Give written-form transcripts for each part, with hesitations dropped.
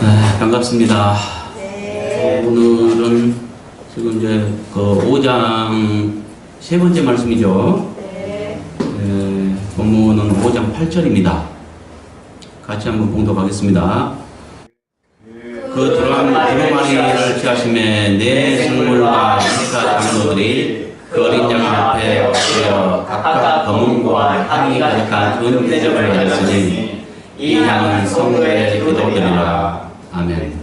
네, 반갑습니다. 네. 오늘은 지금 이제 그 5장 세 번째 말씀이죠. 네. 본문은 5장 8절입니다. 같이 한번 봉독하겠습니다. 그 두루마리를 취하심에 네 성물과 이스라엘 장로들이 그 어린 양 앞에 엎드려 각각 검은과 향이 가득한 은 대접을 가졌으니 이 향은 성도의 기도드리라. 아멘.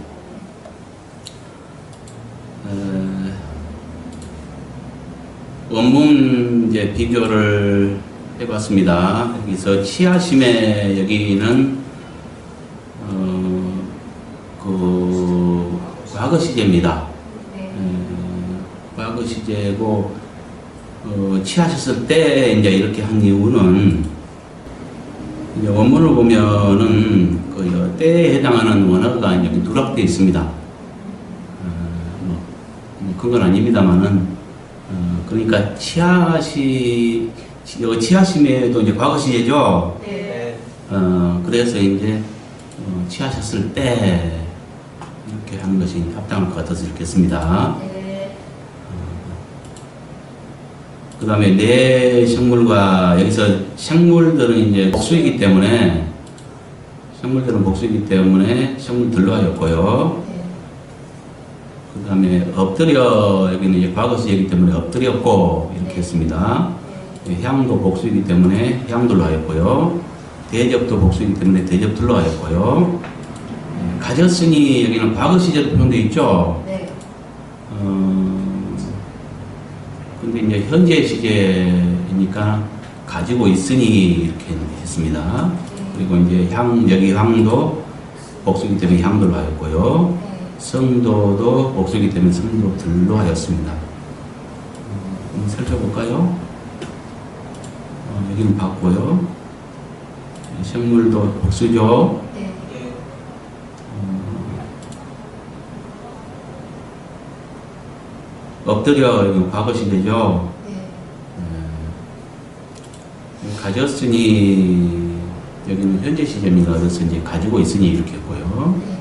원문 이제 비교를 해봤습니다. 여기서 취하심에 여기는 그 과거 시제입니다. 과거 시제고 취하셨을 때 이제 이렇게 한 이유는 이제 원문을 보면은 그 때에 해당하는 원어가 여기 누락되어 있습니다. 큰 건 아닙니다만은 그러니까 취하심에도 이제 과거 시제죠. 네. 그래서 이제 취하셨을 때 이렇게 하는 것이 합당할 것 같아서 이렇게 했습니다. 네. 그 다음에 내 생물과 여기서 생물들은 이제 복수이기 때문에 생물들로 하였고요. 네. 그 다음에 엎드려 여기는 이제 과거 시제이기 때문에 엎드렸고 이렇게 했습니다. 향도 복수이기 때문에 향들로 하였고요. 대접도 복수이기 때문에 대접들로 하였고요. 가졌으니 여기는 과거 시제로 표현되어 있죠. 네. 근데 이제 현재 시제이니까 가지고 있으니 이렇게 했습니다. 그리고 이제 여기 향도 복수이기 때문에 향들로 하였고요. 성도도 복수이기 때문에 성도들로 하였습니다. 한번 살펴볼까요? 여기는 봤고요. 생물도 복수죠. 네. 엎드려 여기 과거 시제죠. 네. 가졌으니 여기는 현재 시제입니다. 그래서 이제 가지고 있으니 이렇게 했고요.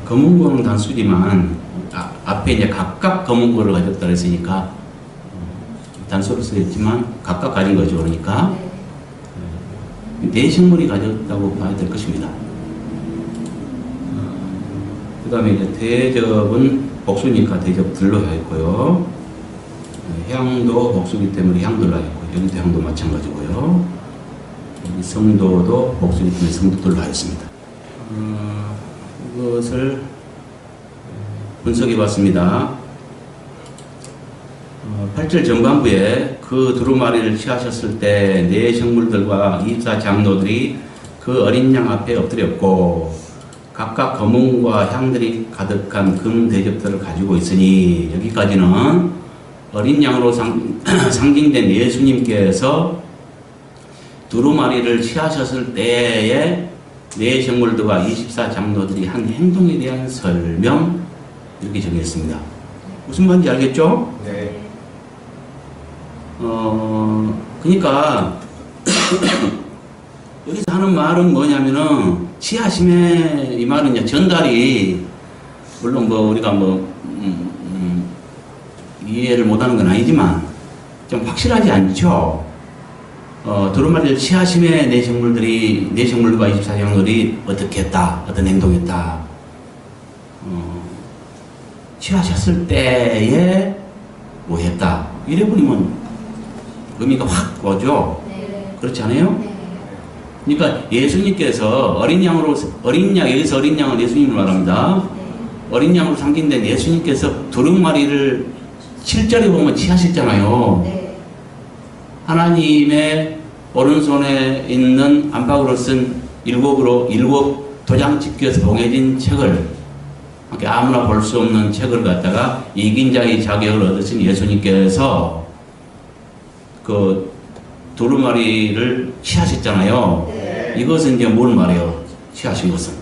검은고는 단수지만 앞에 이제 각각 검은고를 가졌다 그랬으니까 단수로 쓰였지만 각각 가진 거죠. 그러니까 네 식물이 가졌다고 봐야 될 것입니다. 그 다음에 이제 대접은 복수니까 대접들로 하였고요. 향도 복수이기 때문에 향들로 하였고 여기도 향도 마찬가지고요. 여기 성도도 복수이기 때문에 성도들로 하였습니다. 이것을 분석해 봤습니다. 8절 전반부에 그 두루마리를 취하셨을 때 네 생물들과 24 장로들이 그 어린 양 앞에 엎드렸고 각각 검은과 향들이 가득한 금 대접들을 가지고 있으니 여기까지는 어린 양으로 상징된 예수님께서 두루마리를 취하셨을 때에 네 생물들과 24 장로들이 한 행동에 대한 설명 이렇게 정했습니다. 무슨 말인지 알겠죠? 네. 그러니까 여기서 하는 말은 뭐냐면은 취하심에 이 말은 이제 전달이 물론 뭐 우리가 이해를 못하는 건 아니지만 좀 확실하지 않죠. 두루마리를 취하심에 내 생물과 24장로들이 어떻게 했다, 어떤 행동했다. 취하셨을 때에 뭐 했다. 이래버리면 의미가 확 오죠. 네. 그렇지 않아요? 네. 그러니까 예수님께서 여기서 어린 양은 예수님을 말합니다. 어린 양으로 상징된 예수님께서 두루마리를 7절에 보면 취하셨잖아요. 네. 하나님의 오른손에 있는 안팎으로 쓴 일곱 도장 집게에서 봉해진 책을 아무나 볼 수 없는 책을 갖다가 이긴 자의 자격을 얻으신 예수님께서 그 두루마리를 취하셨잖아요. 네. 이것은 이제 뭘 말해요? 취하신 것은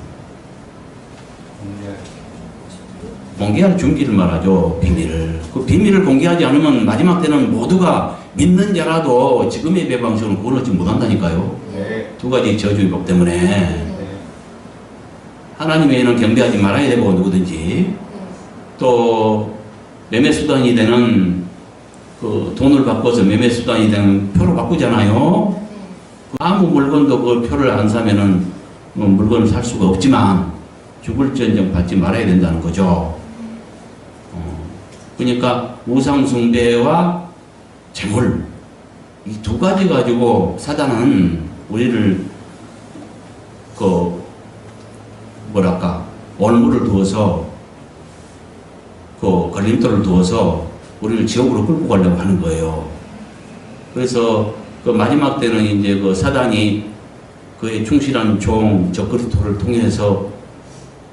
공개할 준비를 말하죠. 비밀을. 그 비밀을 공개하지 않으면 마지막 때는 모두가 믿는 자라도 지금의 배방식으로 구원하지 못한다니까요. 네. 두 가지 저주의복 때문에 하나님의 일은 경배하지 말아야 되고 누구든지 또 매매수단이 되는 그 돈을 바꿔서 매매수단이 되는 표로 바꾸잖아요. 아무 물건도 그 표를 안 사면은 물건을 살 수가 없지만 죽을지언정 받지 말아야 된다는 거죠. 그러니까 우상숭배와 재물 이 두 가지 가지고 사단은 우리를 그 뭐랄까 올무를 두어서 그 걸림돌을 두어서 우리를 지옥으로 끌고 가려고 하는 거예요. 그래서 그 마지막 때는 이제 그 사단이 그의 충실한 종 적그리스도를 통해서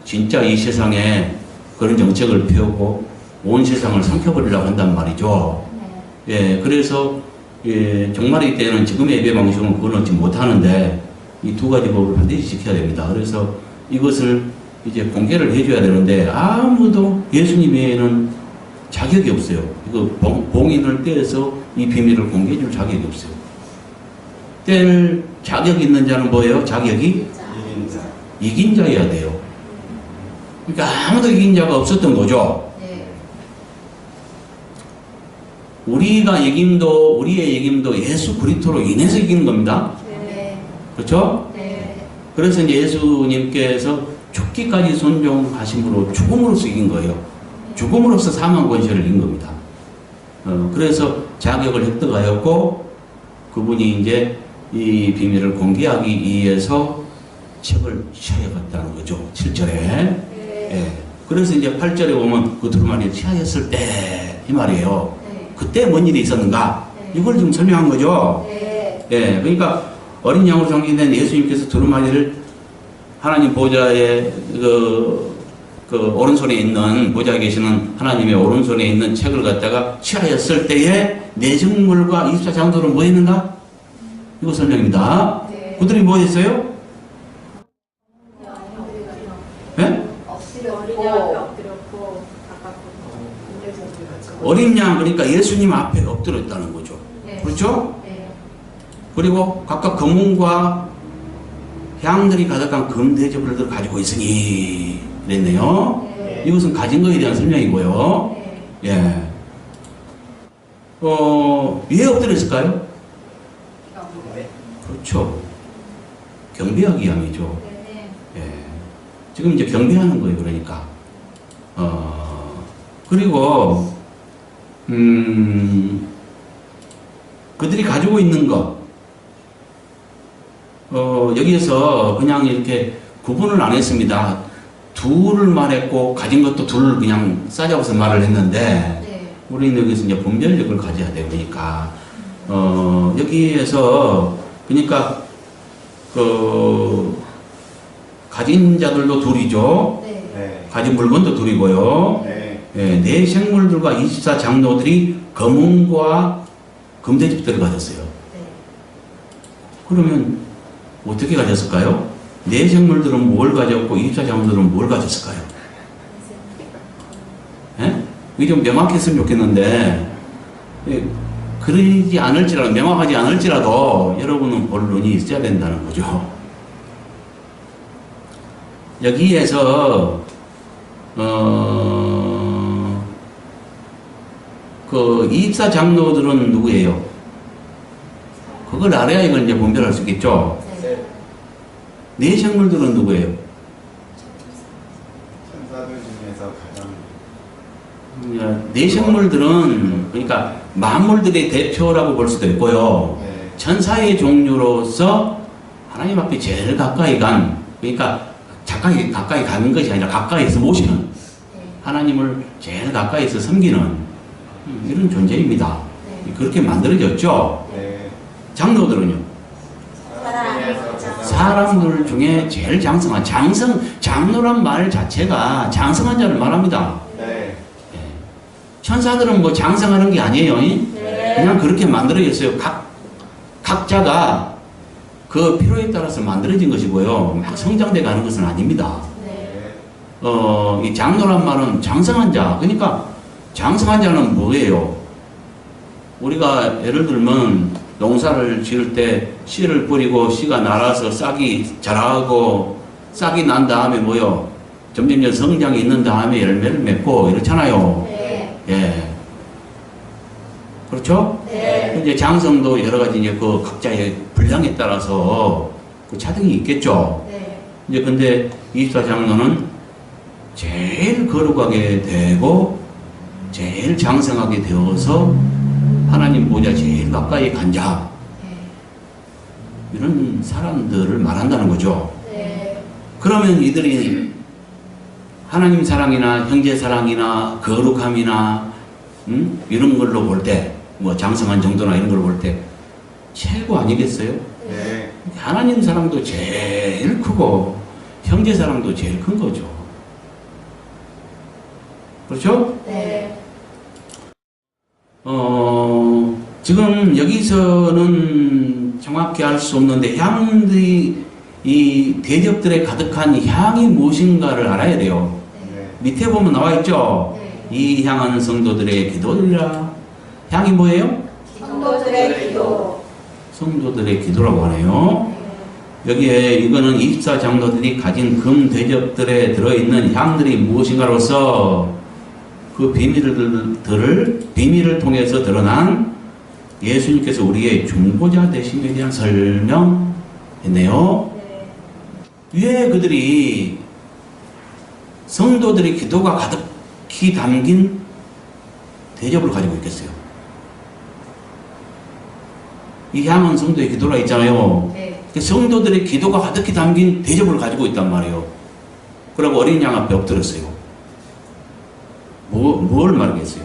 진짜 이 세상에 그런 정책을 펴고 온 세상을 삼켜버리려고 한단 말이죠. 예, 그래서 예, 종말의 때는 지금의 예배 방식은 그걸 얻지 못하는데 이 두 가지 법을 반드시 지켜야 됩니다. 그래서 이것을 이제 공개를 해줘야 되는데 아무도 예수님 외에는 자격이 없어요. 이거 봉인을 떼서 이 비밀을 공개해 줄 자격이 없어요. 뗄 자격이 있는 자는 뭐예요? 자격이? 이긴 자여야 돼요. 그러니까 아무도 이긴 자가 없었던 거죠. 우리의 책임도 예수 그리스도로 인해서 이기는 겁니다. 그렇죠? 그래서 이제 예수님께서 죽기까지 순종하심으로 죽음으로써 이긴 거예요. 죽음으로써 사망 권세를 이긴 겁니다. 그래서 자격을 획득하였고 그분이 이제 이 비밀을 공개하기 위해서 책을 취하였다는 거죠. 7절에. 예. 그래서 이제 8절에 보면 그 두루마리를 취하였을 때 이 말이에요. 그때 뭔 일이 있었는가? 이걸 지금 설명한 거죠. 예. 그러니까 어린 양으로 정기된 예수님께서 두루마리를 하나님 보좌의 그 오른손에 있는 보좌에 계시는 하나님의 오른손에 있는 책을 갖다가 취하였을 때에 내정물과 24장로들은 뭐 했는가? 이거 설명입니다. 그들이 뭐 했어요? 네? 어린 양, 그러니까 예수님 앞에 엎드렸다는 거죠. 그렇죠? 그리고 각각 금은과 향들이 가득한 금대접을 가지고 있으니 그랬네요. 이것은 가진 것에 대한 설명이고요. 예. 왜 엎드렸을까요? 그렇죠. 경배하기 위함이죠. 예. 지금 이제 경배하는 거예요, 그러니까. 그리고, 그들이 가지고 있는 것, 여기에서 그냥 이렇게 구분을 안 했습니다. 둘을 말했고, 가진 것도 둘을 그냥 싸잡아서 말을 했는데, 우리는 여기서 이제 분별력을 가져야 되니까, 여기에서, 그러니까, 가진 자들도 둘이죠. 가진 물건도 둘이고요. 네 생물들과 24장로들이 금은과 금대접들을 가졌어요. 그러면 어떻게 가졌을까요? 네 생물들은 뭘 가졌고 24장로들은 뭘 가졌을까요? 예? 이게 좀 명확했으면 좋겠는데 그러지 않을지라도 명확하지 않을지라도 여러분은 볼 눈이 있어야 된다는 거죠. 여기에서 그 24장로들은 누구예요? 그걸 알아야 이걸 이제 분별할 수 있겠죠? 네 생물들은 누구예요? 천사들 중에서 가장 네 생물들은 그러니까 만물들의 대표라고 볼 수도 있고요. 천사의 종류로서 하나님 앞에 제일 가까이 간, 그러니까 가까이 가는 것이 아니라 가까이서 모시는 하나님을 제일 가까이서 섬기는 이런 존재입니다. 그렇게 만들어졌죠. 장로들은요? 사람들 중에 제일 장성한 장로란 말 자체가 장성한 자를 말합니다. 천사들은 뭐 장성하는 게 아니에요. 그냥 그렇게 만들어졌어요. 각자가 그 필요에 따라서 만들어진 것이고요. 막 성장돼 가는 것은 아닙니다. 이 장로란 말은 장성한 자. 그러니까 장성한 자는 뭐예요? 우리가 예를 들면 농사를 지을 때 씨를 뿌리고 씨가 날아서 싹이 자라고 싹이 난 다음에 뭐요? 점점 성장이 있는 다음에 열매를 맺고 이렇잖아요. 네. 예. 그렇죠? 네. 이제 장성도 여러 가지 이제 그 각자의 분량에 따라서 그 차등이 있겠죠. 네. 이제 근데 24장로는 제일 거룩하게 되고 제일 장성하게 되어서 하나님 보좌 제일 가까이 간 자, 이런 사람들을 말한다는 거죠. 네. 그러면 이들이 하나님 사랑이나 형제 사랑이나 거룩함이나 이런 걸로 볼 때, 뭐 장성한 정도나 이런 걸 볼 때 최고 아니겠어요? 네. 하나님 사랑도 제일 크고 형제 사랑도 제일 큰 거죠. 그렇죠? 네. 지금 여기서는 정확히 알 수 없는데 향들이 이 대접들에 가득한 향이 무엇인가를 알아야 돼요. 네. 밑에 보면 나와 있죠. 네. 이 향은 성도들의 기도리라. 향이 뭐예요? 성도들의 기도. 성도들의 기도라고 하네요. 여기에 이거는 24장로들이 가진 금 대접들에 들어있는 향들이 무엇인가로서 그 비밀을 통해서 드러난 예수님께서 우리의 중보자 되심에 대한 설명했네요. 왜 그들이 성도들의 기도가 가득히 담긴 대접을 가지고 있겠어요? 이 향은 성도의 기도라 있잖아요. 네. 성도들의 기도가 가득히 담긴 대접을 가지고 있단 말이에요. 그리고 어린 양 앞에 엎드렸어요. 뭘 말하겠어요?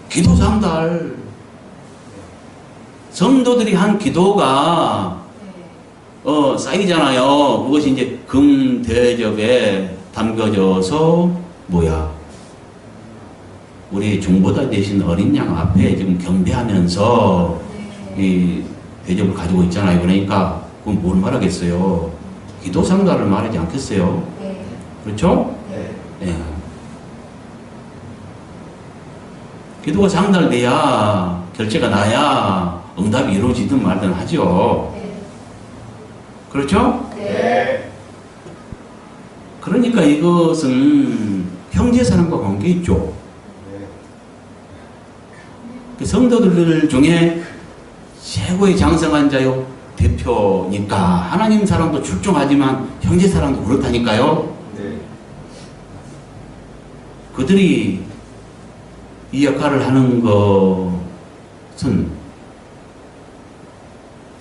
기도 상달. 성도들이 한 기도가 쌓이잖아요. 그것이 이제 금 대접에 담겨져서 뭐야? 우리 중보자 되신 어린 양 앞에 지금 경배하면서 이 대접을 가지고 있잖아요. 그러니까 그건 뭘 말하겠어요? 기도 상달을 말하지 않겠어요? 네. 그렇죠? 네. 예. 기도가 상달돼야 결제가 나야 응답이 이루어지든 말든 하죠. 네. 그렇죠? 네. 그러니까 이것은 형제 사랑과 관계 있죠. 그 성도들 중에 최고의 장성한 자요 대표니까 하나님 사랑도 출중하지만 형제 사랑도 그렇다니까요. 네. 그들이 이 역할을 하는 것은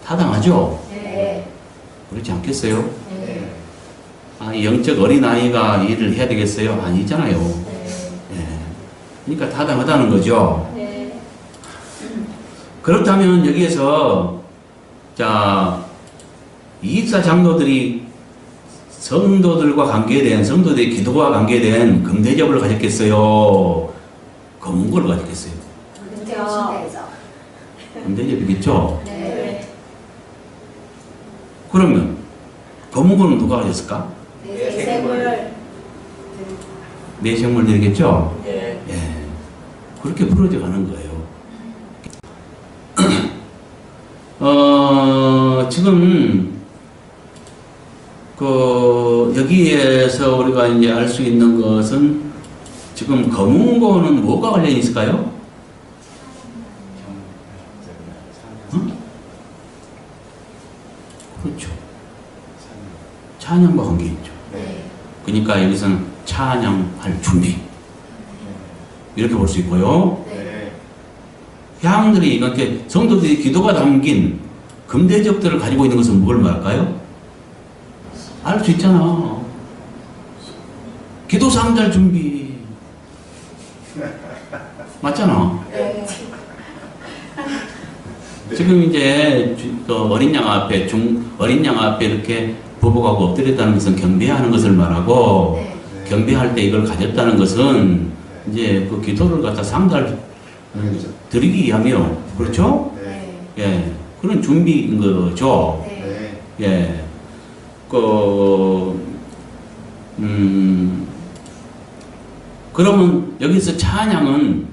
타당하죠. 네. 그렇지 않겠어요? 네. 아, 영적 어린아이가 일을 해야 되겠어요? 아니잖아요. 네. 예. 그러니까 타당하다는 거죠. 네. 그렇다면 여기에서 자 24장로들이 성도들과 관계된 성도들의 기도와 관계된 금대접을 가졌겠어요? 검은 걸 가졌겠어요? 금대접이겠죠? 네. 그러면 검은 거는 누가 가졌을까? 내생을. 내생물 되겠죠? 네. 예. 그렇게 풀어져 가는 거예요. 지금 여기에서 우리가 이제 알 수 있는 것은 지금 검은고는 뭐가 관련이 있을까요? 그렇죠. 찬양과 관계 있죠. 네. 그러니까 여기서는 찬양할 준비 이렇게 볼 수 있고요. 네. 향들이 이렇게 성도들이 기도가 담긴 금대접들을 가지고 있는 것은 뭘 말할까요? 알 수 있잖아. 기도 상달 준비. 맞잖아. 네. 지금 이제 어린 양 앞에 어린 양 앞에 이렇게 부부가고 엎드렸다는 것은 경배하는 것을 말하고 네. 경배할 때 이걸 가졌다는 것은 이제 그 기도를 갖다 상달 드리기 위함이요. 그렇죠? 네. 예. 그런 준비인 거죠. 네. 예. 그러면 여기서 찬양은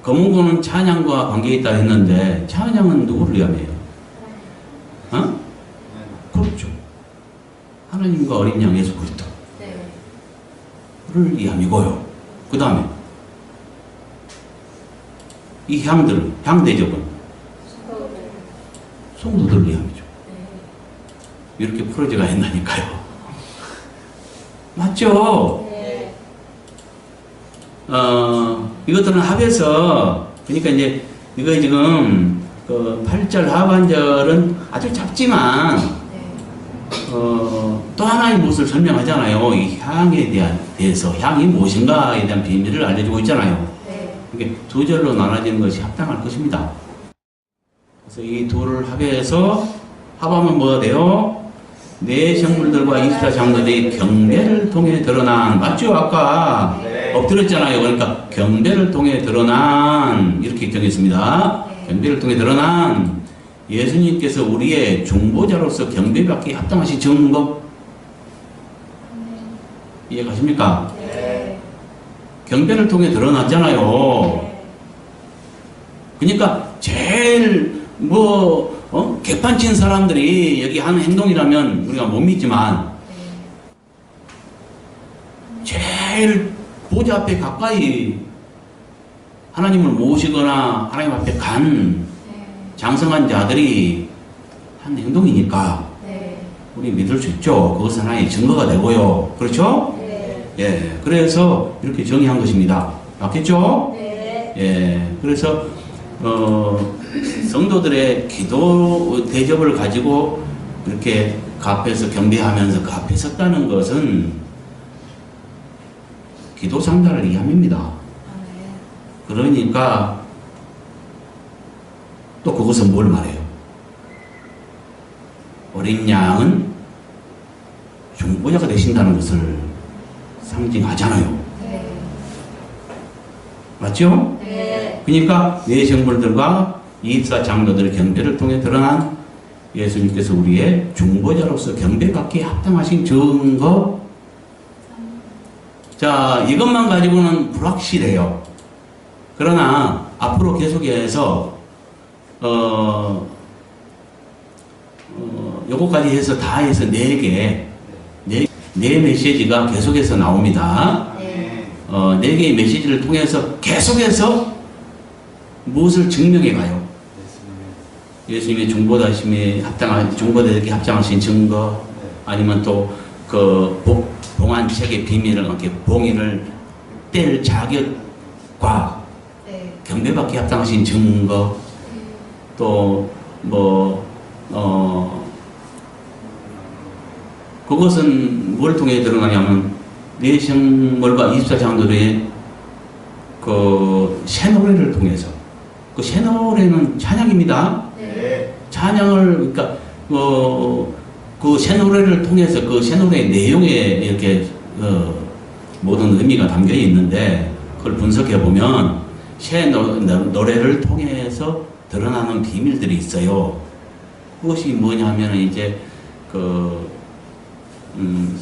검은고는 찬양과 관계에 있다 했는데 찬양은 누구를 위함이에요? 어? 그렇죠. 하나님과 어린 양 예수 그리스도를 네. 위함이고요. 그 다음에 이 향들, 향 대접은 성도들을 위함이죠. 네. 이렇게 프로제가 했나니까요. 맞죠? 네. 이것들은 합해서, 그러니까 이제, 이거 지금, 그 8절 하반절은 아주 작지만, 네. 또 하나의 무엇을 설명하잖아요. 이 향에 대해서, 향이 무엇인가에 대한 비밀을 알려주고 있잖아요. 네. 이게 두 절로 나눠지는 것이 합당할 것입니다. 그래서 이 둘을 합해서, 합하면 뭐가 돼요? 내 성물들과 이스라 장로들이 경배를 통해 드러난, 맞죠? 아까 네. 엎드렸잖아요. 그러니까 경배를 통해 드러난, 이렇게 정했습니다. 네. 경배를 통해 드러난 예수님께서 우리의 중보자로서 경배받기 합당하신 증거, 이해가십니까? 네. 경배를 통해 드러났잖아요. 네. 그러니까 제일 개판친 사람들이 여기 하는 행동이라면 우리가 못 믿지만 제일 보좌 앞에 가까이 하나님을 모시거나 하나님 앞에 간 네. 장성한 자들이 한 행동이니까 네. 우리 믿을 수 있죠. 그것은 하나의 증거가 되고요. 그렇죠? 네. 예. 그래서 이렇게 정의한 것입니다. 맞겠죠? 네. 예. 그래서 성도들의 기도 대접을 가지고 이렇게 그 앞에서 경배하면서 그 앞에 섰다는 것은 기도 상달을 위함입니다. 아, 네. 그러니까 또 그것은 뭘 말해요? 어린 양은 중보자가 되신다는 것을 상징하잖아요. 네. 맞죠? 네. 그러니까 내 성물들과 24 장로들의 경배를 통해 드러난 예수님께서 우리의 중보자로서 경배받기에 합당하신 증거. 자, 이것만 가지고는 불확실해요. 그러나 앞으로 계속해서 요거까지 해서 다 해서 4개, 네 메시지가 계속해서 나옵니다. 네. 4개의 메시지를 통해서 계속해서 무엇을 증명해 가요? 예수님의 중보자심에 합당한, 중보자에게 합당하신 증거, 아니면 또 그 봉안책의 비밀을, 이렇게 봉인을 뗄 자격과 네. 경배받기 합당하신 증거, 또 그것은 뭘 통해 드러나냐면 내 성물과 24장로들의 그 새노래를 통해서, 그 새노래는 찬양입니다. 네. 찬양을, 그러니까 그 새노래를 통해서 그 새노래의 내용에 이렇게 모든 의미가 담겨 있는데, 그걸 분석해 보면 새 노래를 통해서 드러나는 비밀들이 있어요. 그것이 뭐냐면 이제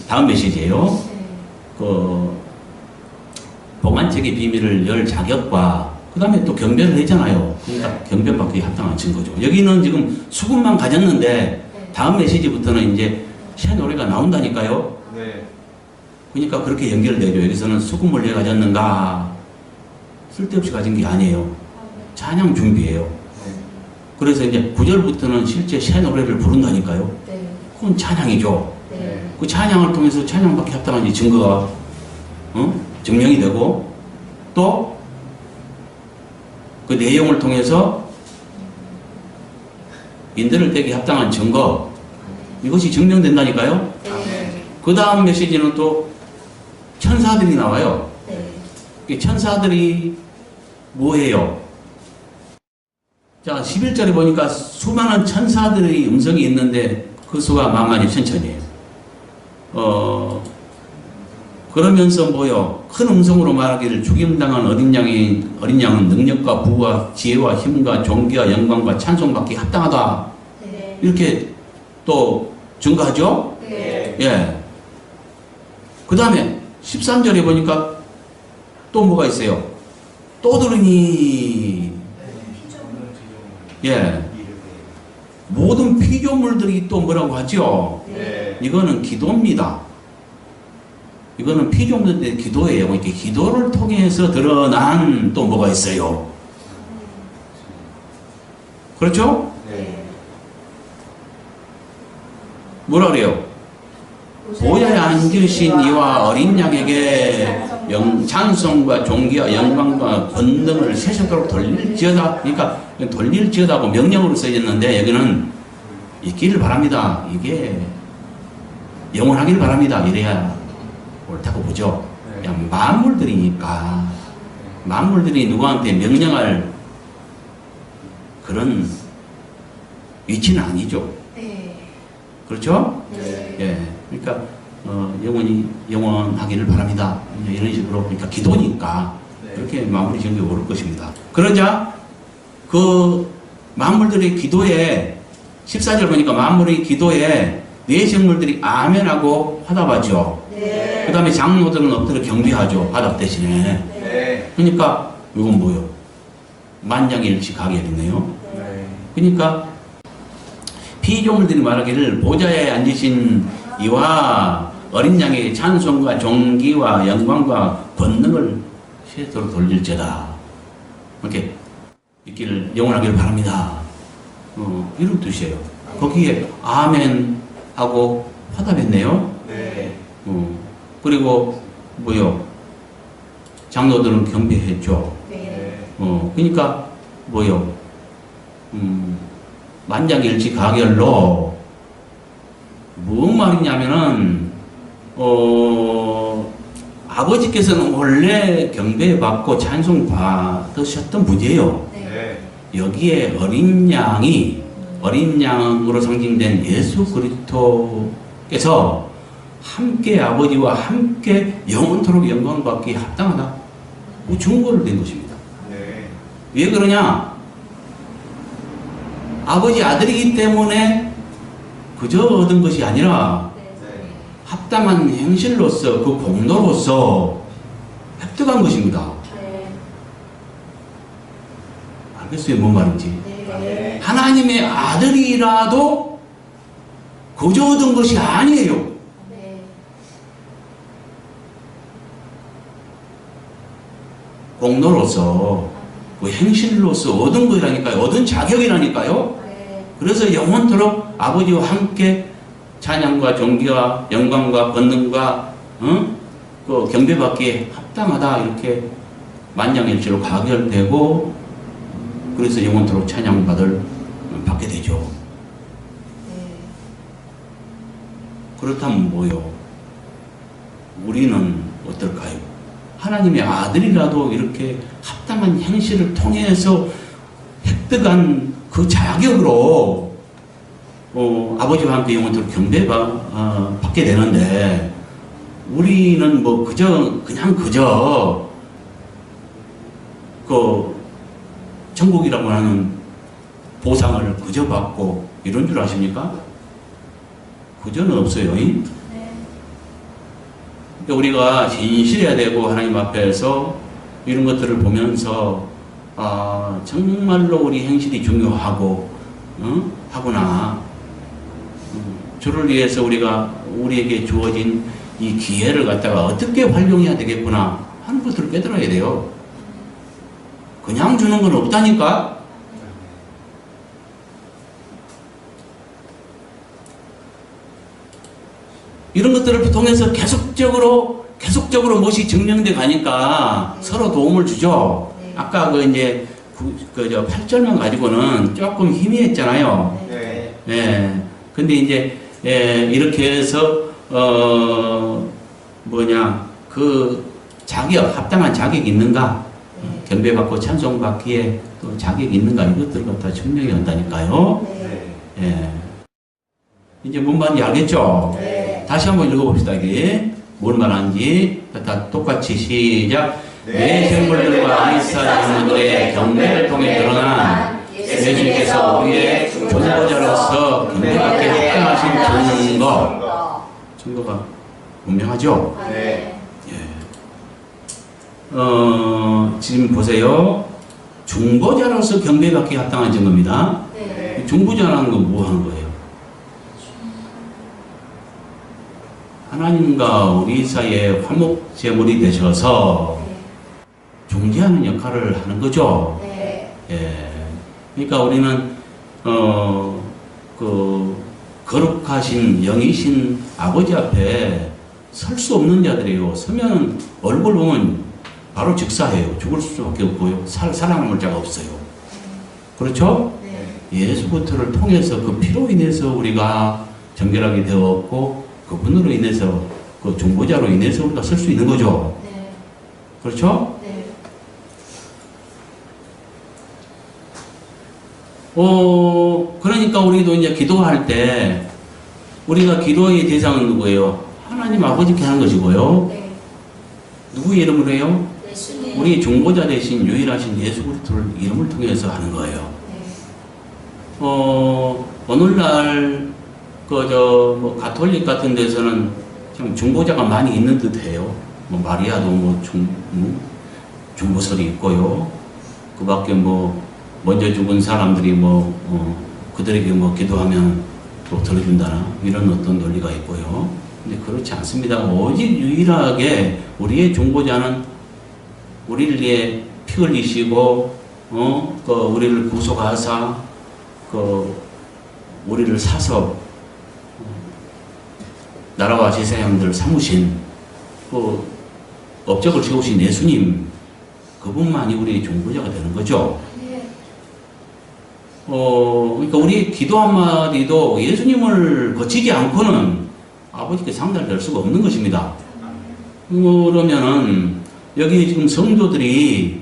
다음 메시지예요. 네. 그 봉안책의 비밀을 열 자격과 그 다음에 또 경배를 했잖아요. 그러니까 경배받기 합당한 증거죠. 여기는 지금 수급만 가졌는데 다음 메시지부터는 이제 새 노래가 나온다니까요. 네. 그러니까 그렇게 연결되죠. 여기서는 수급을 왜 가졌는가? 쓸데없이 가진 게 아니에요. 찬양 준비예요. 네. 그래서 이제 9절부터는 실제 새 노래를 부른다니까요. 네. 그건 찬양이죠. 네. 그 찬양을 통해서 찬양받기 합당한 증거가 증명이 되고, 또 그 내용을 통해서 인들을 떼기 합당한 증거, 이것이 증명된다니까요. 네. 그 다음 메시지는 또 천사들이 나와요. 네. 이 천사들이 뭐예요? 자, 11절에 보니까 수많은 천사들의 음성이 있는데 그 수가 만만이 천천이에요. 그러면서 뭐요? 큰 음성으로 말하기를 죽임당한 어린 양은 능력과 부와 지혜와 힘과 존귀와 영광과 찬송받기 합당하다. 네. 이렇게 또 증거하죠? 네. 예. 그 다음에 13절에 보니까 또 뭐가 있어요? 또 들으니 예 모든 피조물들이 또 뭐라고 하죠? 네. 이거는 기도입니다. 이거는 피조물들의 기도예요. 이렇게 기도를 통해서 드러난 또 뭐가 있어요? 그렇죠? 네. 뭐라 그래요? 보좌에 앉으신 이와 어린 양에게 찬송과 존귀와 영광과 권능을 세세토록 돌릴지어다. 그러니까 돌릴지어다고 명령으로 써있는데 여기는 있기를 바랍니다. 이게 영원하길 바랍니다. 이래야 옳다고 보죠. 그냥 만물들이니까 만물들이 누구한테 명령할 그런 위치는 아니죠. 네. 그렇죠? 네. 예. 그러니까 영원하기를 바랍니다. 이런 식으로 그러니까 기도니까 네. 그렇게 마무리 지은 게 옳을 것입니다. 그러자 그 만물들의 기도에 14절 보니까 만물의 기도에 네 생물들이 아멘하고 화답하죠. 네. 그 다음에 장로들은 엎드려 경배하죠. 화답 대신에. 네. 그러니까 이건 뭐요? 만장일치 가게겠네요. 네. 그러니까 피조물들이 말하기를 보좌에 앉으신 이와 어린 양에게 찬송과 존귀와 영광과 권능을 세세토록 돌릴지어다. 이렇게 있기를 영원하기를 바랍니다. 이런 뜻이에요. 거기에 아멘 하고 화답했네요. 네. 그리고 뭐요? 장로들은 경배했죠. 네. 그러니까 뭐요? 만장일치 가결로 무슨 말이냐면은 아버지께서는 원래 경배받고 찬송 받으셨던 분이에요. 네. 여기에 어린 양으로 상징된 예수 그리스도께서 함께 아버지와 함께 영원토록 영광을 받기에 합당하다. 증거를 된 것입니다. 네. 왜 그러냐? 아버지 아들이기 때문에 그저 얻은 것이 아니라 네. 합당한 행실로서 그 공로로서 획득한 것입니다. 네. 알겠어요? 뭔 말인지. 네. 하나님의 아들이라도 그저 얻은 것이 아니에요. 네. 공로로서 그 행실로서 얻은 거라니까요. 얻은 자격이라니까요. 네. 그래서 영원토록 아버지와 함께 찬양과 존귀와 영광과 권능과 그 경배받기에 합당하다 이렇게 만장일치로 가결되고 그래서 영원토록 받게 되죠. 네. 그렇다면 뭐요? 우리는 어떨까요? 하나님의 아들이라도 이렇게 합당한 행실을 통해서 획득한 그 자격으로 아버지와 함께 영원토록 받게 되는데 우리는 뭐 그냥 그저 그 천국이라고 하는 보상을 그저 받고 이런 줄 아십니까? 그저는 없어요. 네. 그러니까 우리가 진실해야 되고 하나님 앞에서 이런 것들을 보면서 정말로 우리 행실이 중요하고 하구나. 주를 위해서 우리에게 주어진 이 기회를 갖다가 어떻게 활용해야 되겠구나 하는 것들을 깨달아야 돼요. 그냥 주는 건 없다니까. 이런 것들을 통해서 계속적으로 무엇이 증명돼 가니까 서로 도움을 주죠. 네. 아까 이제 8절만 가지고는 조금 희미했잖아요. 네. 예. 근데 이제 이렇게 해서 그 자격, 합당한 자격이 있는가? 경배받고 찬송받기에 또 자격이 있는가? 이것들을 갖다 증명이 한다니까요. 네. 예. 이제 뭔 말인지 알겠죠? 네. 다시 한번 읽어봅시다. 이게 뭔 말하는지 다 똑같이 시작. 내 생물들과 아이사 장로들의 경배를 통해 드러난 예수님께서 우리의 존보자로서 경배받게 합당하신 증거가 분명하죠? 네. 예. 지금 보세요. 중보자로서 경배받기 합당한 증거입니다. 네. 중보자라는 건 뭐 하는 거예요? 하나님과 우리 사이에 화목 제물이 되셔서 네. 중재하는 역할을 하는 거죠. 네. 예. 그러니까 우리는 그 거룩하신 영이신 아버지 앞에 설 수 없는 자들이에요. 서면 얼굴 보면 바로 즉사해요. 죽을 수밖에 없고요. 살아남을 자가 없어요. 그렇죠? 네. 예수 그리스도를 통해서 그 피로 인해서 우리가 정결하게 되었고 그분으로 인해서 그 중보자로 인해서 우리가 설 수 있는 거죠. 네. 그렇죠? 네. 그러니까 우리도 이제 기도할 때 우리가 기도의 대상은 누구예요? 하나님 아버지께 하는 것이고요. 네. 누구 이름으로 해요? 예수님. 우리 중보자 대신 유일하신 예수 그리스도를 이름을 통해서 하는 거예요. 네. 오늘날 뭐 가톨릭 같은 데서는 참 중보자가 많이 있는 듯해요. 뭐 마리아도 중보설이 있고요. 그밖에 먼저 죽은 사람들이 그들에게 기도하면 또 들어준다나 이런 어떤 논리가 있고요. 근데 그렇지 않습니다. 오직 유일하게 우리의 중보자는 우리를 위해 피 흘리시고 우리를 구속하사 우리를 사서 나라와 제사장들 삼으신 업적을 세우신 예수님 그분만이 우리의 중보자가 되는 거죠. 네. 그러니까 우리 기도 한마디도 예수님을 거치지 않고는 아버지께 상달될 수가 없는 것입니다. 그러면은 여기 지금 성도들이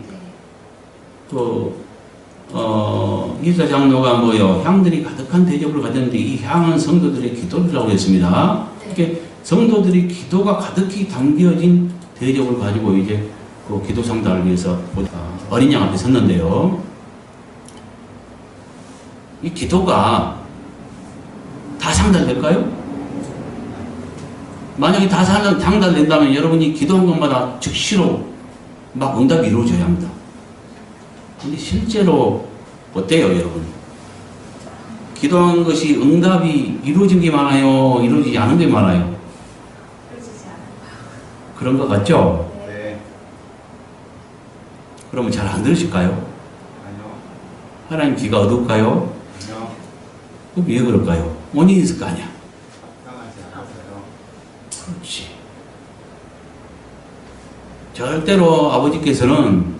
이사 장로가 향들이 가득한 대접을 가졌는데 이 향은 성도들의 기도라고 했습니다. 이렇게 성도들이 기도가 가득히 담겨진 대접을 가지고 이제 그 기도 상달을 위해서 어린 양 앞에 섰는데요. 이 기도가 다 상달될까요? 만약에 다 상달된다면 여러분이 기도한 것마다 즉시로 막 응답이 이루어져야 합니다. 근데 실제로 어때요, 여러분? 기도한 것이 응답이 이루어진 게 많아요? 이루어지지 않은 게 많아요? 그런 것 같죠? 네. 그러면 잘 안 들으실까요? 아니요. 하나님 귀가 어두울까요? 아니요. 그럼 왜 그럴까요? 원인이 있을 거 아니야? 합당하지 않았어요. 그렇지. 절대로 아버지께서는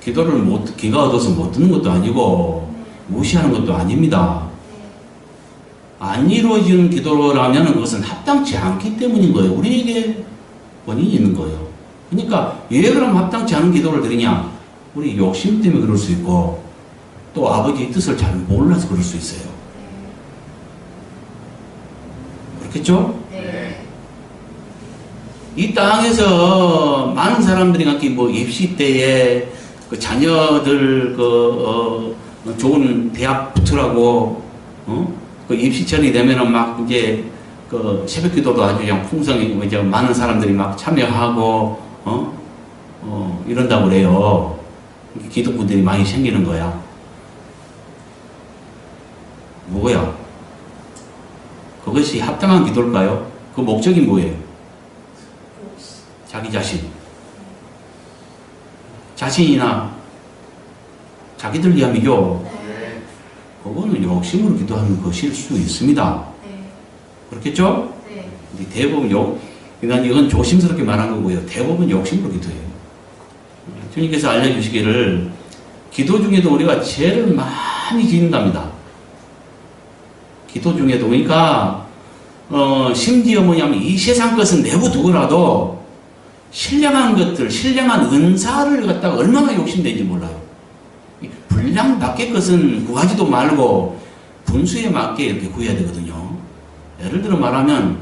기도를 귀가 어두워서 못 듣는 것도 아니고 무시하는 것도 아닙니다. 안 이루어지는 기도라면 그것은 합당치 않기 때문인 거예요. 우리에게 원인이 있는 거예요. 그러니까 왜 그럼 합당치 않은 기도를 드리냐? 우리 욕심 때문에 그럴 수 있고 또 아버지의 뜻을 잘 몰라서 그럴 수 있어요. 그렇겠죠? 네. 이 땅에서 많은 사람들이 갖기 입시 때에 그 자녀들 좋은 대학 붙으라고 그 입시철이 되면은 막 이제 그 새벽 기도도 아주 그냥 풍성히 이제 많은 사람들이 막 참여하고 이런다고 그래요. 기독부들이 많이 생기는 거야. 뭐야? 그것이 합당한 기도일까요? 그 목적이 뭐예요? 자기 자신. 자신이나 자기들 위함이죠. 네. 그거는 욕심으로 기도하는 것일 수 있습니다. 네. 그렇겠죠? 네. 근데 대부분 난 이건 조심스럽게 말한 거고요. 대부분 욕심으로 기도해요. 주님께서 알려주시기를 기도 중에도 우리가 죄를 많이 짓는답니다. 기도 중에도 그러니까 심지어 뭐냐면 이 세상 것은 내버두고라도 신령한 것들, 신령한 은사를 갖다가 얼마나 욕심되는지 몰라요. 분량 밖의 것은 구하지도 말고 분수에 맞게 이렇게 구해야 되거든요. 예를 들어 말하면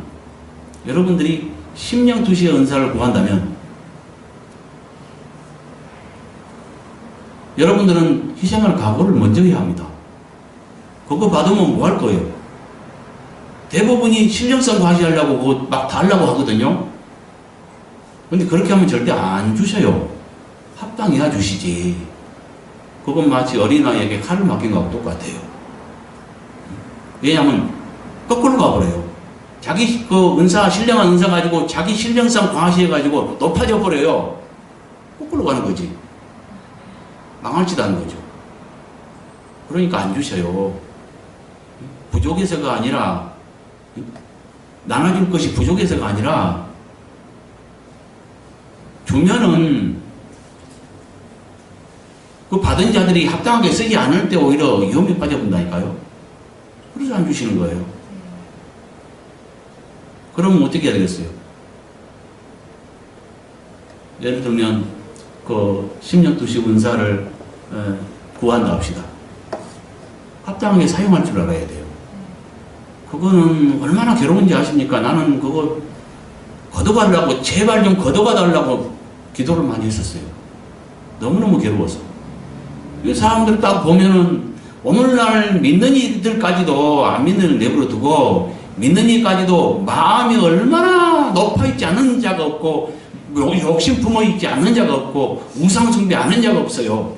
여러분들이 심령투시의 은사를 구한다면 여러분들은 희생할 각오를 먼저 해야 합니다. 그거 받으면 뭐 할 거예요? 대부분이 신령성 과시하려고 그거 막 달라고 하거든요. 근데 그렇게 하면 절대 안 주셔요. 합당해야 주시지. 그건 마치 어린아이에게 칼을 맡긴 거하고 똑같아요. 왜냐하면 거꾸로 가버려요. 자기 그 은사, 신령한 은사 가지고 자기 신령성 과시해가지고 높아져 버려요. 거꾸로 가는 거지. 망할지도 않은 거죠. 그러니까 안 주셔요. 부족해서가 아니라, 나눠줄 것이 부족해서가 아니라, 주면은 그 받은 자들이 합당하게 쓰지 않을 때 오히려 위험에 빠져본다니까요. 그래서 안 주시는 거예요. 그러면 어떻게 해야 되겠어요? 예를 들면 그 심령투시 은사를 구한다 합시다. 합당하게 사용할 줄 알아야 돼요. 그거는 얼마나 괴로운지 아십니까? 나는 그거 걷어가려고, 제발 좀 걷어가달라고 기도를 많이 했었어요. 너무너무 괴로워서. 이 사람들 딱 보면은 오늘날 믿는 이들까지도 안 믿는 이를 내버려 두고 믿는 이까지도 마음이 얼마나 높아 있지 않은 자가 없고 욕심 품어 있지 않는 자가 없고 우상 숭배 하는 자가 없어요.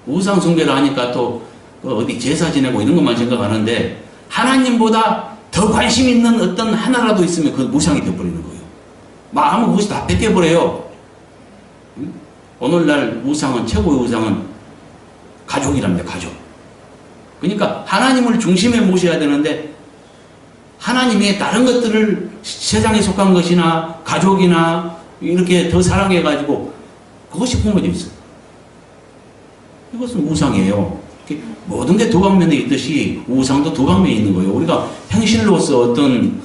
우상 숭배를 하니까 또 어디 제사 지내고 이런 것만 생각하는데 하나님보다 더 관심 있는 어떤 하나라도 있으면 그 무상이 되어버리는 거예요. 마음은 그것이 다 뺏겨버려요. 오늘날 우상은, 최고의 우상은 가족이랍니다. 가족. 그러니까 하나님을 중심에 모셔야 되는데 하나님이 다른 것들을 세상에 속한 것이나 가족이나 이렇게 더 사랑해가지고 그것이 품어져 있어요. 이것은 우상이에요. 모든 게 두 방면에 있듯이 우상도 두 방면에 있는 거예요. 우리가 행실로서 어떤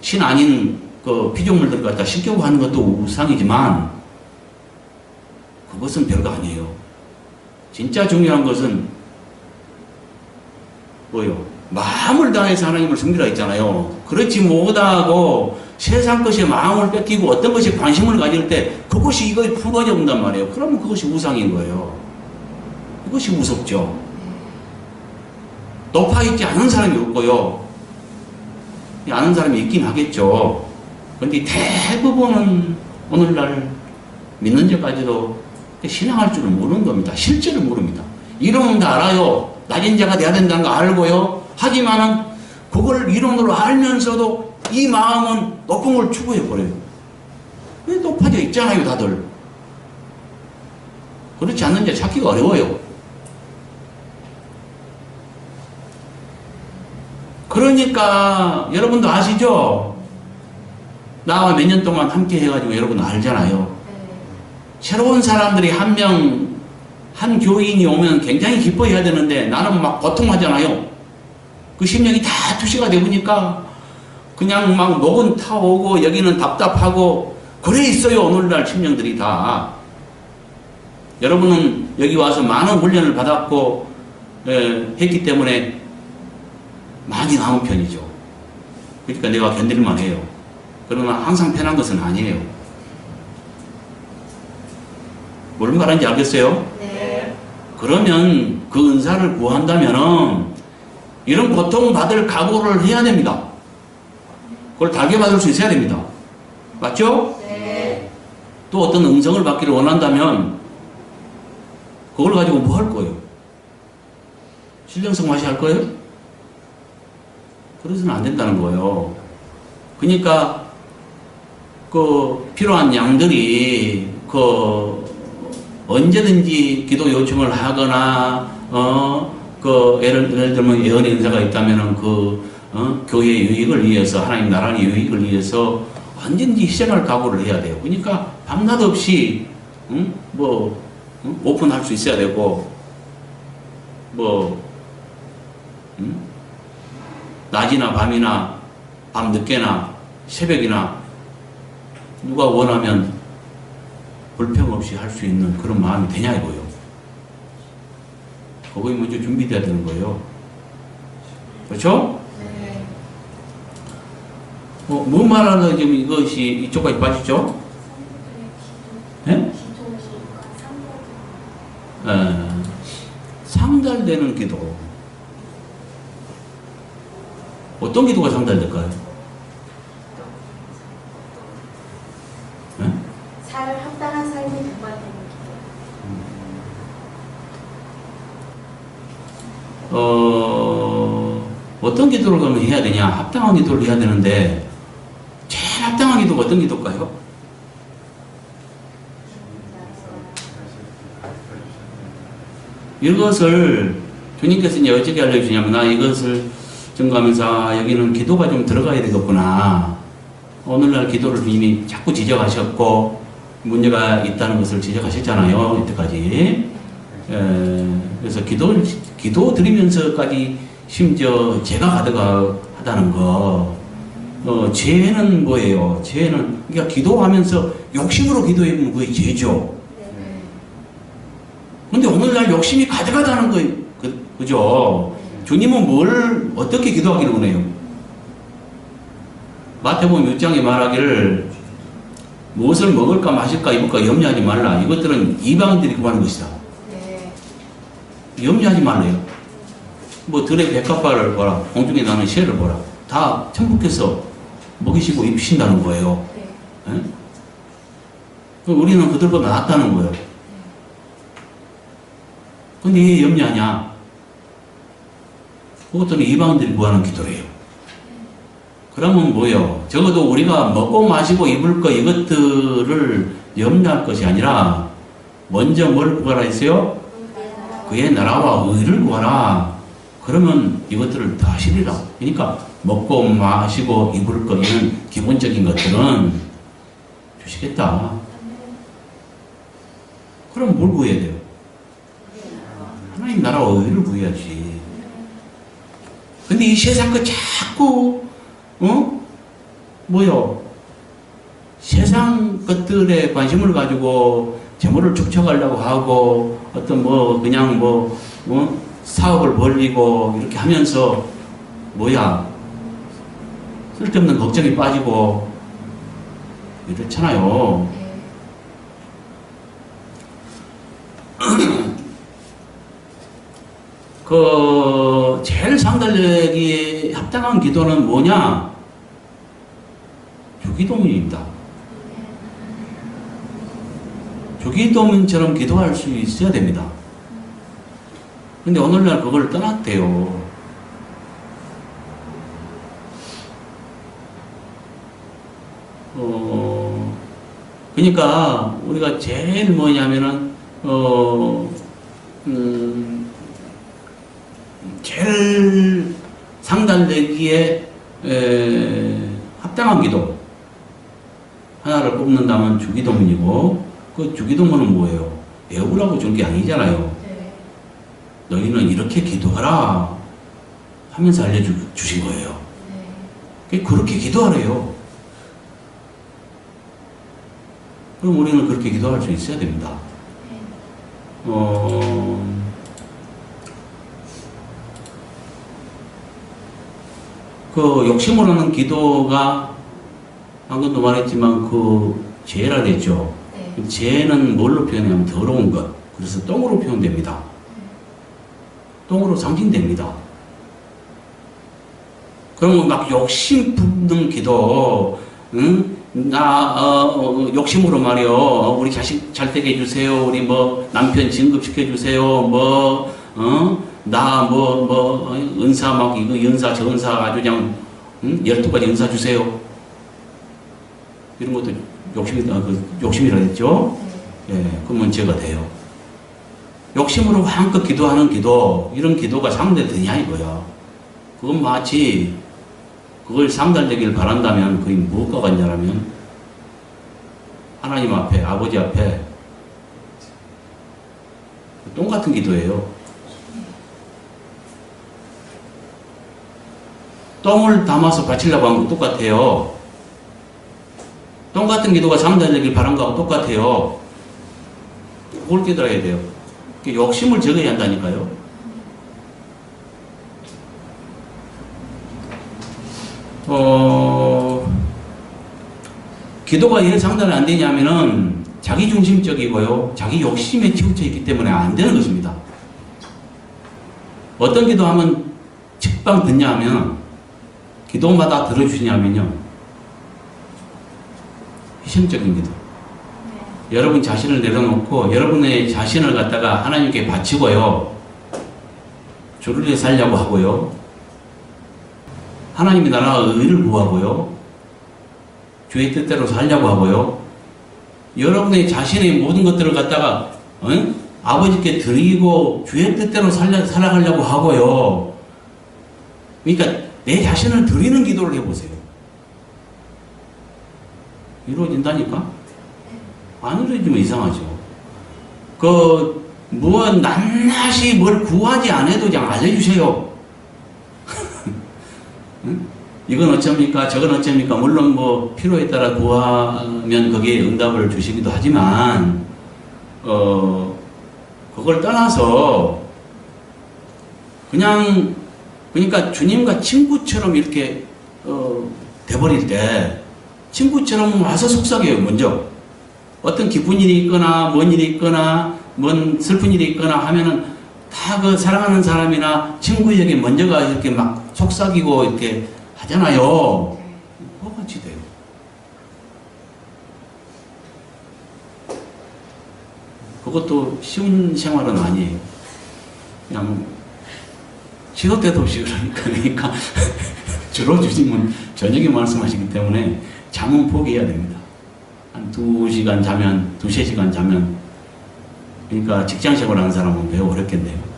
신 아닌 그 피조물들 갖다 신격고 하는 것도 우상이지만 그것은 별거 아니에요. 진짜 중요한 것은 뭐요? 마음을 다해서 하나님을 섬기라 했잖아요. 그렇지 못하고 세상 것에 마음을 뺏기고 어떤 것에 관심을 가질 때 그것이 이거에 품어져 온단 말이에요. 그러면 그것이 우상인 거예요. 그것이 무섭죠. 높아 있지 않은 사람이 없고요. 아는 사람이 있긴 하겠죠. 그런데 대부분은 오늘날 믿는 자까지도 신앙할 줄은 모르는 겁니다. 실제를 모릅니다. 이름은 다 알아요. 낮은 자가 돼야 된다는 거 알고요. 하지만은 그걸 이론으로 알면서도 이 마음은 높은 걸 추구해버려요. 왜 높아져 있잖아요, 다들. 그렇지 않는 자 찾기가 어려워요. 그러니까 여러분도 아시죠? 나와 몇 년 동안 함께 해가지고 여러분 알잖아요. 새로운 사람들이 한 교인이 오면 굉장히 기뻐해야 되는데 나는 막 고통하잖아요. 그 심령이 다 투시가 되보니까 그냥 막 목은 타오고 여기는 답답하고 그래 있어요. 오늘날 심령들이 다. 여러분은 여기 와서 많은 훈련을 받았고 했기 때문에 많이 나은 편이죠. 그러니까 내가 견딜만 해요. 그러나 항상 편한 것은 아니에요. 뭘 말하는지 알겠어요? 네. 그러면 그 은사를 구한다면은 이런 고통받을 각오를 해야 됩니다. 그걸 달게 받을 수 있어야 됩니다. 맞죠? 네. 또 어떤 음성을 받기를 원한다면 그걸 가지고 뭐 할 거예요? 신령성 마시 할 거예요? 그래서는 안 된다는 거예요. 그러니까 그 필요한 양들이 언제든지 기도 요청을 하거나 예를 들면 예언의 은사가 있다면은 교회의 유익을 위해서 하나님 나라의 유익을 위해서 언제든지 희생할 각오를 해야 돼요. 그러니까 밤낮 없이 오픈할 수 있어야 되고 낮이나 밤이나 밤 늦게나 새벽이나 누가 원하면 불평 없이 할 수 있는 그런 마음이 되냐 이거요. 그거에 먼저 준비돼야 되는 거예요. 그렇죠? 네. 뭐 말하는 지금 이것이 이쪽까지 빠지죠? 네? 상달되는 기도. 어떤 기도가 상달될까요? 잘 합당한 어떤 기도를 그러면 해야 되냐? 합당한 기도를 해야 되는데, 제일 합당한 기도가 어떤 기도일까요? 이것을 주님께서 이제 어떻게 알려주냐면, 나 이것을 증거하면서, 아, 여기는 기도가 좀 들어가야 되겠구나. 오늘날 기도를 주님이 자꾸 지적하셨고, 문제가 있다는 것을 지적하셨잖아요, 이때까지. 그래서 기도 드리면서까지 심지어 죄가 가득하다는 거. 죄는 뭐예요? 죄는, 그러니까 기도하면서 욕심으로 기도해보면 그게 죄죠. 근데 오늘날 욕심이 가득하다는 거, 그죠? 주님은 뭘, 어떻게 기도하기를 원해요? 마태복음 6장에 말하기를, 무엇을 먹을까, 마실까, 입을까 염려하지 말라. 이것들은 이방인들이 구하는 것이다. 염려하지 말래요. 뭐, 들의 백합화를 보라. 공중에 나는 새를 보라. 다 천국에서 먹이시고 입히신다는 거예요. 네? 우리는 그들보다 낫다는 거예요. 근데 왜 염려하냐? 그것들은 이방인들이 구하는 기도래요. 그러면 뭐예요? 적어도 우리가 먹고 마시고 입을 거 이것들을 염려할 것이 아니라 먼저 뭘 구하라 했어요? 그의 나라와 의를 구하라. 그러면 이것들을 다 하시리라. 그러니까 먹고 마시고 입을 거 이런 기본적인 것들은 주시겠다. 그럼 뭘 구해야 돼요? 하나님 나라와 의를 구해야지. 근데 이 세상 거 자꾸 뭐요? 세상 것들에 관심을 가지고 재물을 축적하려고 하고 어떤 뭐 그냥 사업을 벌리고 이렇게 하면서 뭐야? 쓸데없는 걱정이 빠지고 이렇잖아요. 제일 상달되기 합당한 기도는 뭐냐? 주기도문입니다. 주기도문처럼 기도할 수 있어야 됩니다. 근데 오늘날 그걸 떠났대요. 그러니까 우리가 제일 뭐냐면은 제일 상달되기에 합당한 기도 하나를 꼽는다면 주기도문이고, 그 주기도문은 뭐예요? 배우라고 준 게 아니잖아요. 너희는 이렇게 기도하라 하면서 알려주신 거예요. 그렇게 기도하래요. 그럼 우리는 그렇게 기도할 수 있어야 됩니다. 그 욕심으로 하는 기도가 방금도 말했지만 그 죄라 됐죠. 죄는 뭘로 표현하면 더러운 것. 그래서 똥으로 표현됩니다. 똥으로 상징됩니다. 그러면 막 욕심 부는 기도, 응? 욕심으로 말이요. 우리 자식 잘 되게 해주세요. 우리 남편 진급시켜주세요. 은사 이거 연사 저 은사 아주 그냥 12가지 은사 주세요. 이런 것도 욕심이라 했죠. 예, 그러면 죄가 돼요. 욕심으로 한껏 기도하는 기도, 이런 기도가 상달되냐 이거야. 그건 마치 그걸 상달되길 바란다면 그게 무엇과 같냐면 하나님 앞에, 아버지 앞에 똥 같은 기도예요. 똥을 담아서 바치려고 하는 거 똑같아요. 똥 같은 기도가 상달되길 바란 거하고 똑같아요. 그걸 깨달아야 돼요. 욕심을 적어야 한다니까요. 기도가 왜 상달이 안 되냐면은 자기중심적이고요. 자기 욕심에 치우쳐 있기 때문에 안 되는 것입니다. 어떤 기도하면 직방 듣냐 하면 기도마다 들어주시냐면요. 희생적인 기도. 여러분 자신을 내려놓고 여러분의 자신을 갖다가 하나님께 바치고요. 주를 위해 살려고 하고요. 하나님의 나라와 의를 구하고요. 주의 뜻대로 살려고 하고요. 여러분의 자신의 모든 것들을 갖다가 아버지께 드리고 주의 뜻대로 살아가려고 하고요. 그러니까 내 자신을 드리는 기도를 해보세요. 이루어진다니까? 안 이루어지면 이상하죠. 낱낱이 뭘 구하지 않아도 그냥 알려주세요. 응? 이건 어쩝니까? 저건 어쩝니까? 물론 뭐 필요에 따라 구하면 거기에 응답을 주시기도 하지만 그걸 떠나서 그러니까 주님과 친구처럼 이렇게 돼버릴 때 친구처럼 와서 속삭여요. 먼저 어떤 기쁜 일이 있거나 뭔 일이 있거나 뭔 슬픈 일이 있거나 하면은 다 그 사랑하는 사람이나 친구에게 먼저가 이렇게 막 속삭이고 이렇게 하잖아요. 똑같이 돼요. 그것도 쉬운 생활은 아니에요. 그냥 시도 때도 없이 그러니까 주로 주님은 저녁에 말씀하시기 때문에 잠은 포기해야 됩니다. 한 2시간 자면, 2~3시간 자면, 그러니까 직장 생활하는 사람은 매우 어렵겠네요.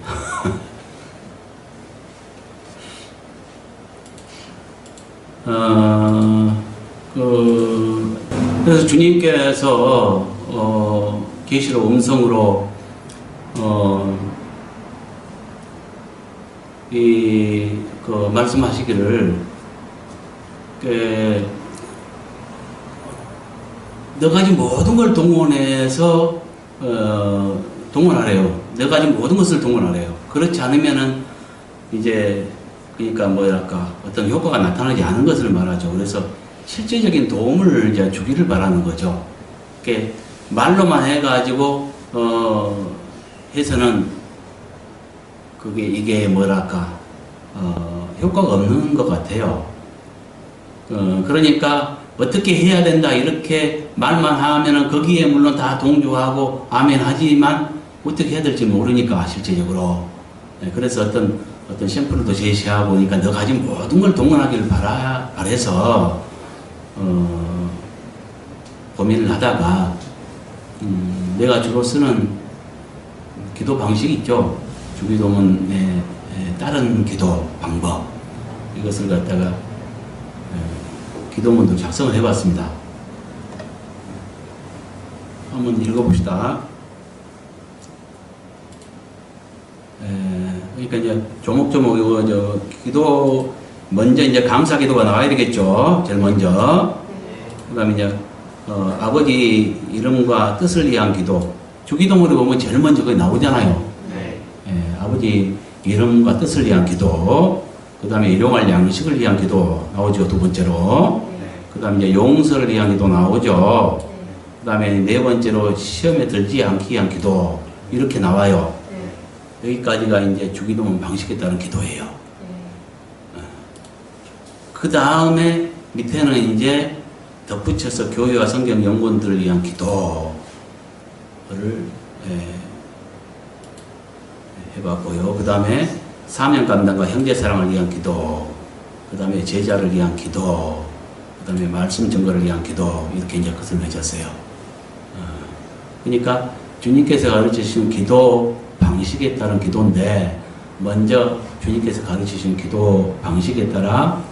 그래서 주님께서 계시록 음성으로 말씀하시기를 너 가진 모든 걸 동원해서 동원하래요. 너 가진 모든 것을 동원하래요. 그렇지 않으면은 이제 그러니까 뭐랄까 어떤 효과가 나타나지 않은 것을 말하죠. 그래서 실제적인 도움을 이제 주기를 바라는 거죠. 이렇게 말로만 해가지고 해서는 이게 뭐랄까 효과가 없는 것 같아요. 그러니까 어떻게 해야 된다 이렇게 말만 하면은 거기에 물론 다 동조하고 아멘 하지만 어떻게 해야 될지 모르니까 실제적으로. 그래서 어떤 샘플도 제시하고 그러니까 너 가진 모든 걸 동원하기를 바래서 고민을 하다가 내가 주로 쓰는 기도 방식이 있죠. 주기도문의 다른 기도 방법 이것을 갖다가 기도문도 작성을 해봤습니다. 한번 읽어봅시다. 그러니까 이제 조목조목 이거 기도 먼저 이제 감사 기도가 나와야 되겠죠. 제일 먼저. 그다음에 이제 아버지 이름과 뜻을 위한 기도. 주기도문에 보면 제일 먼저 그게 나오잖아요. 아버지 이름과 뜻을 위한 기도. 그다음에 일용할 양식을 위한 기도 나오죠. 두 번째로. 그다음에 이제 용서를 위한 기도 나오죠. 그다음에 네 번째로 시험에 들지 않기 위한 기도 이렇게 나와요. 여기까지가 이제 주기도문 방식에 따른 기도예요. 그 다음에 밑에는 이제 덧붙여서 교회와 성경 연구원들을 위한 기도를 해봤고요. 그 다음에 사명 감당과 형제 사랑을 위한 기도, 그 다음에 제자를 위한 기도, 그 다음에 말씀 증거를 위한 기도 이렇게 이제 끝을 맺었어요. 그러니까 주님께서 가르치신 기도 방식에 따른 기도인데 먼저 주님께서 가르치신 기도 방식에 따라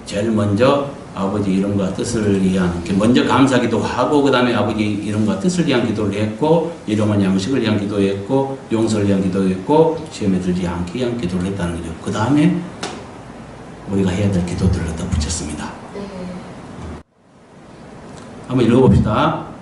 제일 먼저 아버지 이름과 뜻을 위한 먼저 감사기도 하고 그 다음에 아버지 이름과 뜻을 위한 기도를 했고 일용할 양식을 위한 기도했고 용서를 위한 기도했고 시험에 들지 않기 위한 기도를 했다는 거죠. 그 다음에 우리가 해야 될 기도들을 갖다 붙였습니다. 한번 읽어봅시다.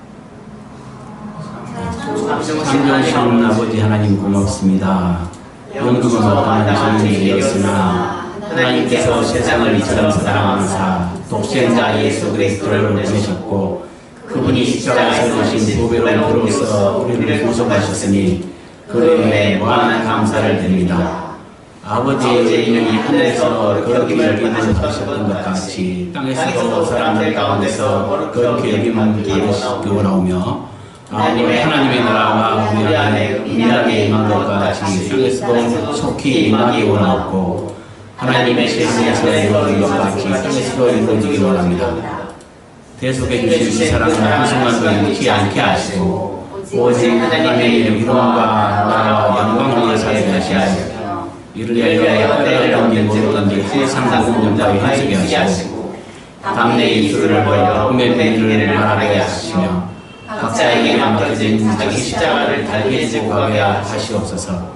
창조하신 아버지 하나님 고맙습니다. 영광은 어떠한 주님이었으나 하나님께서 세상을 이처럼 사랑하사 독생자 예수 그리스도를 보내셨고 그분이 십자가에서 주신 보배로운 피로써 우리를 구속하셨으니 그 은혜에 무한한 감사를 드립니다. 아버지의 이름이 하늘에서 그렇게 여김을 받으셨던 것 같이 땅에서도 사람들 가운데서 그렇게 여김을 받으시기 원하오며 하나님의 나라가 우리 안에 은밀하게 임한 것 같이 땅에서도 속히 임하기 원하고 하나님의 실상에서 이루어진 것 같이 땅에서도 이루어지기 원합니다. 대속해 주신 이 사랑을 한순간도 잃지 않게 하시고 오직 하나님의 이름과 나라와 영광을 위해 살게 하시고 이를 위하여 때를 넘긴 모든 항상 모든 영광에 힘쓰게 하시고 담내의 입술을 벌여 꿈의 비밀을 말하게 하시며 각자에게 맡겨진 자기 십자가를 달게 지고 가게 하시옵소서.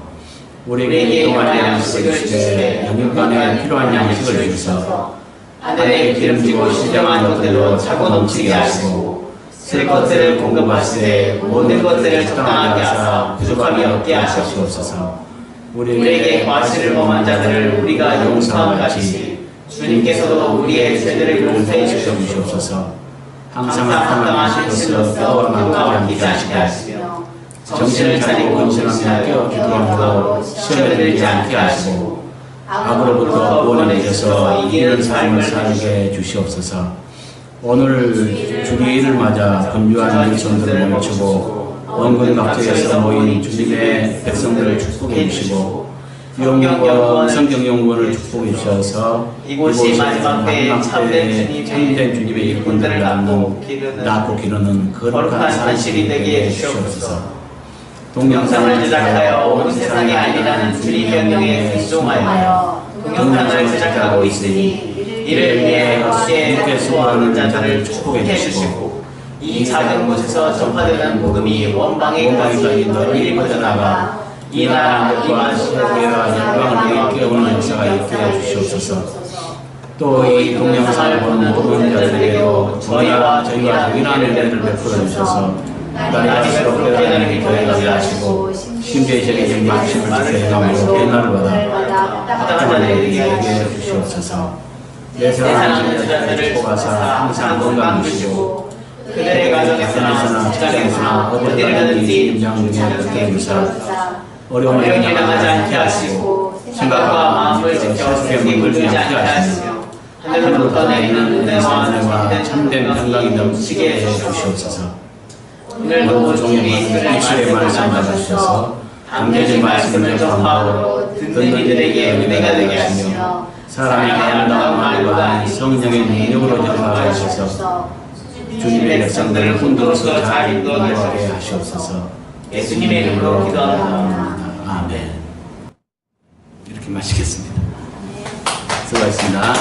우리에게 일용할 양식을 주시되 영육간에 필요한 양식을 주셔서 하늘에 기름지고 신령한 것들로 차고 넘치게 하시고 쓸 것들을 공급하시되 모든 것들을 적당하게 하사 부족함이 없게 하시옵소서. 우리에게 과실을 범한 자들을 우리가 용서함 같이 주님께서도 우리의 죄들을 용서해 주시옵소서. 항상 합당한 것으로 뼈가 막히지 않게 하시며 정신을 차리고 근신하며 깨어주도록 시험에 들지 않게 하시고 악으로부터 구원해 주셔서 이기는 삶을 살게 주시옵소서. 오늘 주기를 맞아 근주한 일손들을 멈추고 원근 각지에서 모인 주님의 백성들을 축복해 주시고 영원 성경연구원을 축복해 주셔서 이곳이 마지막 때에 참된 주님의 일꾼들을 낳고 기르는 거룩한 산실이 되게 주시옵소서. 동영상을 제작하여 온 세상에 알리라는 주님 명령에 순종하여 동영상을 제작하고 있으니 이를 위해 함께 수고하는 자들을 축복해 주시고 이 작은 곳에서 전파되는 복음이 원방에까지 널리 퍼져나가 이 나라와 시대와 영광을 깨우는 역사가 있게 해주시옵소서. 또 이 동영상을 보는 모든 자들에게도 저희와 동일한 은혜를 베풀어 주셔서 날갈수록 깨달음이 더해가게 하시고 신비적인 말씀을 듣게 행함으로 변화를 받아 합당한 자들에게 하게 주시옵소서. 내 사랑하는 자들을 축복하사 항상 건강 주시고 그들의 가정에서나 직장에서나 어디를 가든지 임장 중에 함께 주사 어려움을 당하지 않게 하시고 생각과 마음을 지켜 세상에 물들지 않게 하시며 하늘로부터 내리는 은혜와 참된 평강이 넘치게 해 주시옵소서. 오늘도 종의 입술의 말씀 받아주셔서 담겨진 말씀을 전파하고 듣는 이들에게 은혜가 되게 하시며 사람의 아름다운 말과 성령의 능력으로 전파하게 하셔서 주님의 백성들을 훈도로서 잘 인도하게 하시옵소서. 예수님의 이름으로 기도합니다. 아멘. 이렇게 마치겠습니다. 수고하셨습니다.